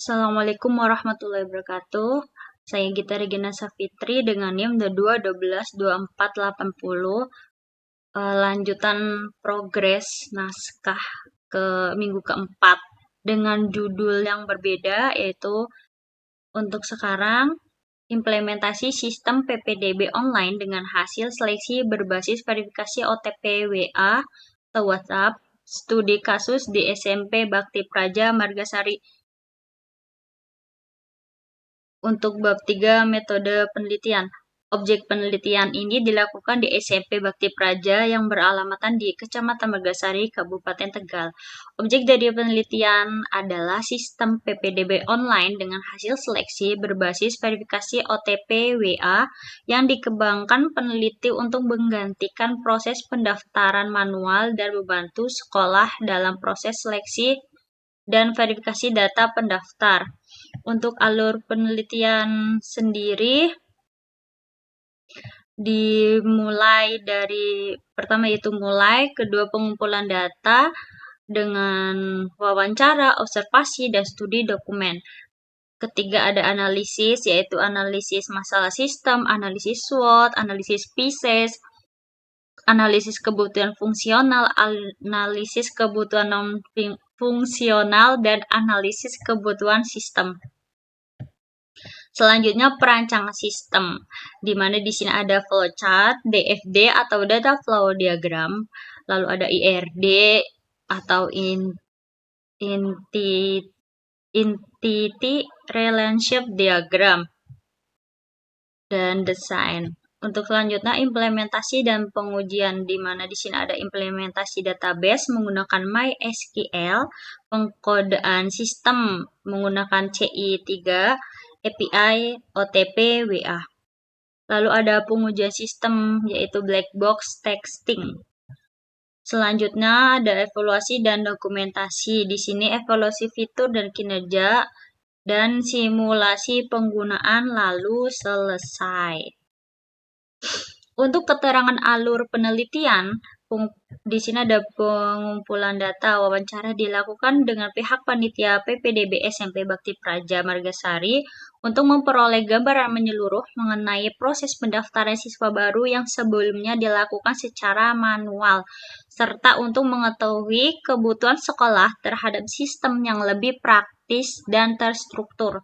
Assalamualaikum warahmatullahi wabarakatuh. Saya Gita Regina Safitri dengan NIM 22122480. Lanjutan progres naskah ke minggu keempat dengan judul yang berbeda, yaitu untuk sekarang implementasi sistem PPDB online dengan hasil seleksi berbasis verifikasi OTP WA atau WhatsApp, studi kasus di SMP Bakti Praja Margasari. Untuk bab 3 metode penelitian. Objek penelitian ini dilakukan di SMP Bakti Praja yang beralamatkan di Kecamatan Margasari, Kabupaten Tegal. Objek dari penelitian adalah sistem PPDB online dengan hasil seleksi berbasis verifikasi OTP WA yang dikembangkan peneliti untuk menggantikan proses pendaftaran manual dan membantu sekolah dalam proses seleksi dan verifikasi data pendaftar. Untuk alur penelitian sendiri dimulai dari pertama yaitu kedua pengumpulan data dengan wawancara, observasi, dan studi dokumen. Ketiga ada analisis, yaitu analisis masalah sistem, analisis SWOT, analisis PISES, analisis kebutuhan fungsional, analisis kebutuhan non-fungsional, dan analisis kebutuhan sistem. Selanjutnya perancangan sistem, di mana di sini ada flowchart, DFD atau data flow diagram, lalu ada IRD atau entity relationship diagram, dan desain. Untuk selanjutnya implementasi dan pengujian, di mana di sini ada implementasi database menggunakan MySQL, pengkodean sistem menggunakan CI3, API OTP WA. Lalu ada pengujian sistem yaitu black box testing. Selanjutnya ada evaluasi dan dokumentasi. Di sini evaluasi fitur dan kinerja dan simulasi penggunaan lalu selesai. Untuk keterangan alur penelitian, di sini ada pengumpulan data wawancara dilakukan dengan pihak panitia PPDB SMP Bakti Praja Margasari untuk memperoleh gambaran menyeluruh mengenai proses pendaftaran siswa baru yang sebelumnya dilakukan secara manual, serta untuk mengetahui kebutuhan sekolah terhadap sistem yang lebih praktis dan terstruktur.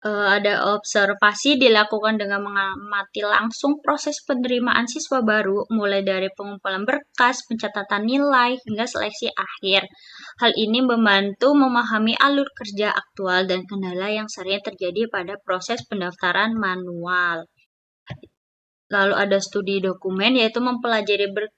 Ada observasi dilakukan dengan mengamati langsung proses penerimaan siswa baru, mulai dari pengumpulan berkas, pencatatan nilai, hingga seleksi akhir. Hal ini membantu memahami alur kerja aktual dan kendala yang sering terjadi pada proses pendaftaran manual. Lalu ada studi dokumen, yaitu mempelajari berkas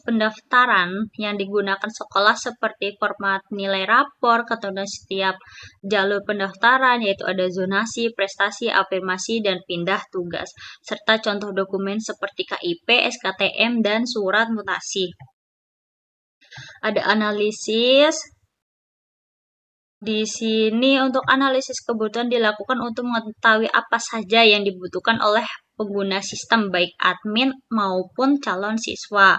pendaftaran yang digunakan sekolah seperti format nilai rapor, ketentuan setiap jalur pendaftaran, yaitu ada zonasi, prestasi, afirmasi, dan pindah tugas, serta contoh dokumen seperti KIP, SKTM, dan surat mutasi. Ada analisis. Di sini untuk analisis kebutuhan dilakukan untuk mengetahui apa saja yang dibutuhkan oleh pengguna sistem baik admin maupun calon siswa.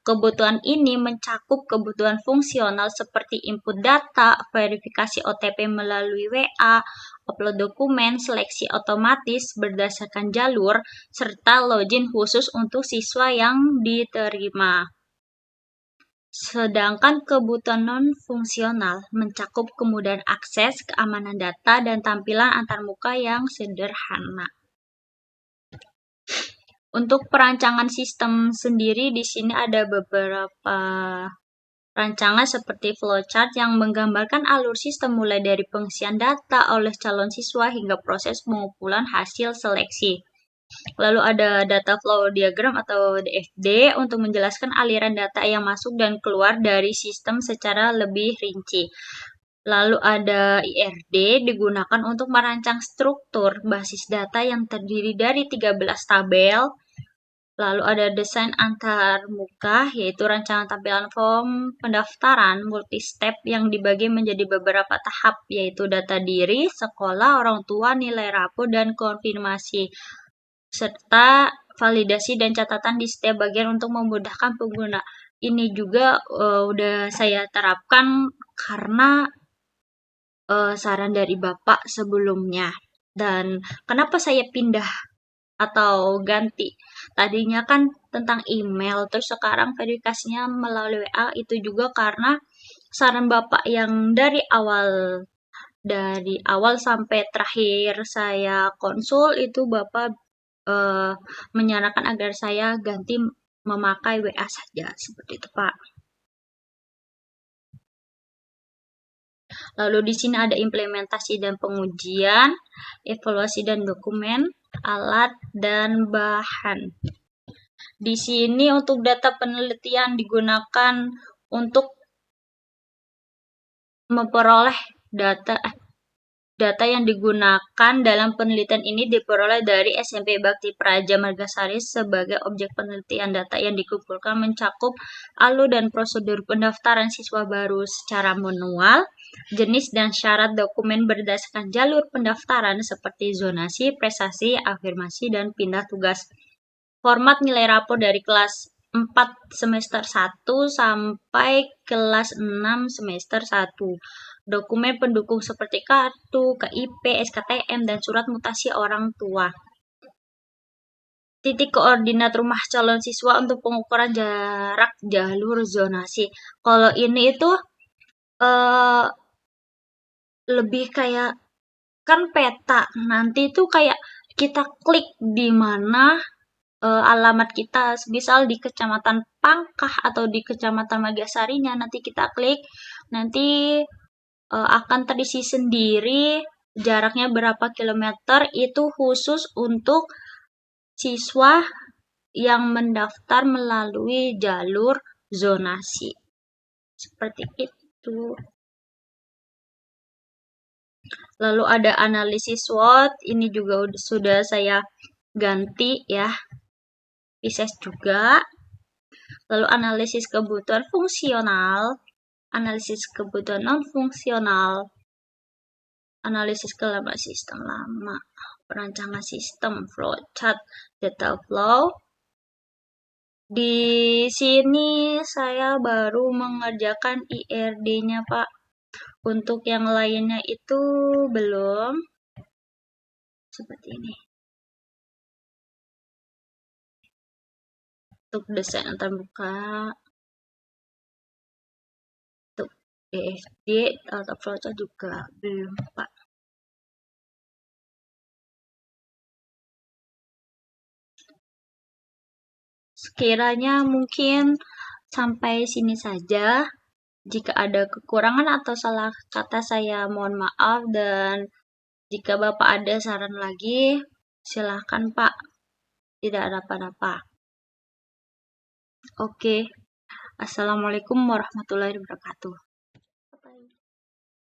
Kebutuhan ini mencakup kebutuhan fungsional seperti input data, verifikasi OTP melalui WA, upload dokumen, seleksi otomatis berdasarkan jalur, serta login khusus untuk siswa yang diterima. Sedangkan kebutuhan non-fungsional mencakup kemudahan akses, keamanan data, dan tampilan antarmuka yang sederhana. Untuk perancangan sistem sendiri, di sini ada beberapa rancangan seperti flowchart yang menggambarkan alur sistem mulai dari pengisian data oleh calon siswa hingga proses pengumpulan hasil seleksi. Lalu ada data flow diagram atau DFD untuk menjelaskan aliran data yang masuk dan keluar dari sistem secara lebih rinci. Lalu ada IRD digunakan untuk merancang struktur basis data yang terdiri dari 13 tabel. Lalu ada desain antarmuka, yaitu rancangan tampilan form pendaftaran multi-step yang dibagi menjadi beberapa tahap, yaitu data diri, sekolah, orang tua, nilai rapor, dan konfirmasi, serta validasi dan catatan di setiap bagian untuk memudahkan pengguna. Ini juga udah saya terapkan karena saran dari Bapak sebelumnya. Dan kenapa saya pindah atau ganti? Tadinya kan tentang email, terus sekarang verifikasinya melalui WA, itu juga karena saran Bapak yang dari awal sampai terakhir saya konsul itu Bapak eh, menyarankan agar saya ganti memakai WA saja seperti itu, Pak. Lalu di sini ada implementasi dan pengujian, evaluasi dan dokumen, alat dan bahan. Di sini untuk data penelitian digunakan untuk memperoleh data Data yang digunakan dalam penelitian ini diperoleh dari SMP Bakti Praja Margasari sebagai objek penelitian. Data yang dikumpulkan mencakup alur dan prosedur pendaftaran siswa baru secara manual, jenis dan syarat dokumen berdasarkan jalur pendaftaran seperti zonasi, prestasi, afirmasi, dan pindah tugas. Format nilai rapor dari kelas 4 semester 1 sampai kelas 6 semester 1. Dokumen pendukung seperti kartu, KIP, SKTM, dan surat mutasi orang tua. Titik koordinat rumah calon siswa untuk pengukuran jarak jalur zonasi. Kalau ini itu eh, lebih kayak kan peta. Nanti itu kayak kita klik di mana alamat kita, misal di Kecamatan Pangkah atau di Kecamatan Magasarinya, nanti kita klik, nanti akan terisi sendiri jaraknya berapa kilometer, itu khusus untuk siswa yang mendaftar melalui jalur zonasi. Seperti itu. Lalu ada analisis SWOT, ini juga sudah saya ganti ya, Pisces juga. Lalu analisis kebutuhan fungsional, analisis kebutuhan non-fungsional, analisis kelemahan sistem lama, perancangan sistem, flowchart, data flow. Di sini saya baru mengerjakan IRD-nya, Pak. Untuk yang lainnya itu belum. Seperti ini. Untuk desain antar buka, untuk DFD atau flowchart juga belum, Pak. Sekiranya mungkin sampai sini saja. Jika ada kekurangan atau salah kata saya mohon maaf, dan jika Bapak ada saran lagi, silahkan Pak. Tidak ada apa-apa. Oke. Assalamualaikum warahmatullahi wabarakatuh.